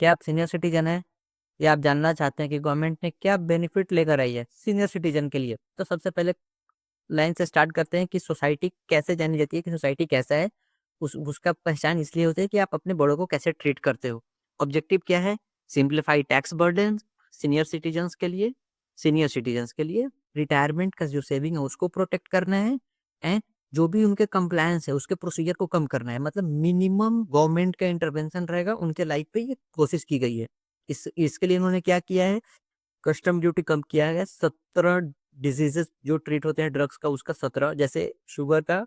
क्या आप senior citizen हैं या आप जानना चाहते हैं कि गवर्नमेंट ने क्या बेनिफिट लेकर आई है सीनियर सिटीजन के लिए? तो सबसे पहले लाइन से स्टार्ट करते हैं कि सोसाइटी कैसे जानी जाती है, कि सोसाइटी कैसा है। उसका पहचान इसलिए होती है कि आप अपने बड़ों को कैसे ट्रीट करते हो। ऑब्जेक्टिव क्या है? Simplify tax burden senior citizens के लिए, रिटायरमेंट का जो सेविंग है उसको प्रोटेक्ट करना है, एंड जो भी उनके कंप्लायंस है उसके प्रोसीजर को कम करना है। मतलब मिनिमम गवर्नमेंट का इंटरवेंशन रहेगा उनके लाइफ पे, ये कोशिश की गई है। इसके लिए इन्होंने क्या किया है? कस्टम ड्यूटी कम किया है। 17 डिजीजेस जो ट्रीट होते हैं ड्रग्स का, उसका 17, जैसे शुगर का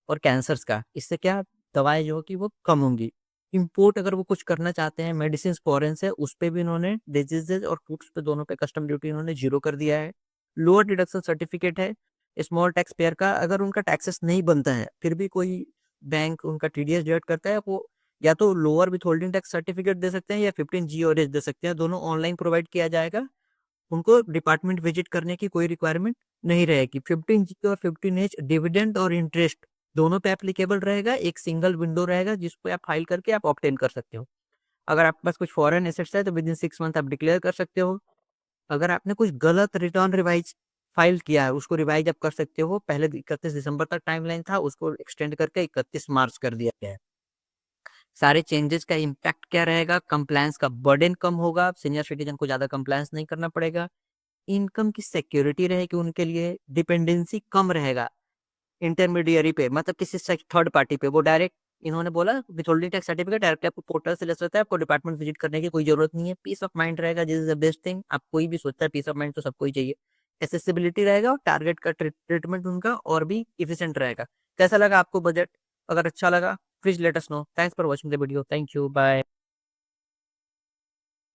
और कैंसर्स का। इससे क्या दवाएं जो कि वो कम होंगी। इंपोर्ट अगर वो कुछ करना चाहते हैं मेडिसिन फॉरेन से, उस पे भी इन्होंने डिजीजेज और फूड्स पे दोनों पे कस्टम ड्यूटी इन्होंने जीरो कर दिया है। लोअर डिडक्शन सर्टिफिकेट है स्मॉल टैक्स पेयर का। अगर उनका टैक्सेस नहीं बनता है फिर भी कोई बैंक उनका टीडीएस डिडक्ट करता है, वो या तो lower withholding tax certificate दे सकते हैं या 15G और एच दे सकते हैं। दोनों ऑनलाइन प्रोवाइड किया जाएगा। उनको डिपार्टमेंट विजिट करने की कोई रिक्वायरमेंट नहीं रहेगी। 15G और 15H डिविडेंड और इंटरेस्ट दोनों पे एप्लीकेबल रहेगा। एक सिंगल विंडो रहेगा जिसको आप फाइल करके आप ऑब्टेन कर सकते हो। अगर आपके पास कुछ फॉरेन एसेट्स है तो विद इन 6 मंथ आप डिक्लेयर कर सकते हो। अगर आपने कुछ गलत रिटर्न रिवाइज फाइल किया है उसको रिवाइज आप कर सकते हो। पहले 31 दिसंबर तक टाइमलाइन था, उसको एक्सटेंड करके 31 मार्च कर दिया गया है। सारे चेंजेस का इम्पैक्ट क्या रहेगा? कंप्लायंस का बर्डन कम होगा, सीनियर सिटीजन को ज्यादा कंप्लायंस नहीं करना पड़ेगा। इनकम की सिक्योरिटी रहेगी उनके लिए, डिपेंडेंसी कम रहेगा इंटरमीडियरी पे, मतलब किसी थर्ड पार्टी पे। वो डायरेक्ट इन्होंने बोला विथहोल्डिंग टैक्स सर्टिफिकेट डायरेक्ट आपको पोर्टल से ले सकता है, आपको डिपार्टमेंट विजिट करने की कोई जरूरत नहीं है। पीस ऑफ माइंड रहेगा, this is the best thing. आप कोई भी सोचता है पीस ऑफ माइंड तो सबको ही चाहिए। एसेसिबिलिटी रहेगा और टारगेट का ट्रीटमेंट उनका और भी इफिशियंट रहेगा। कैसा लगा आपको बजट? अगर अच्छा लगा please let us know. Thanks for watching the video. Thank you, bye.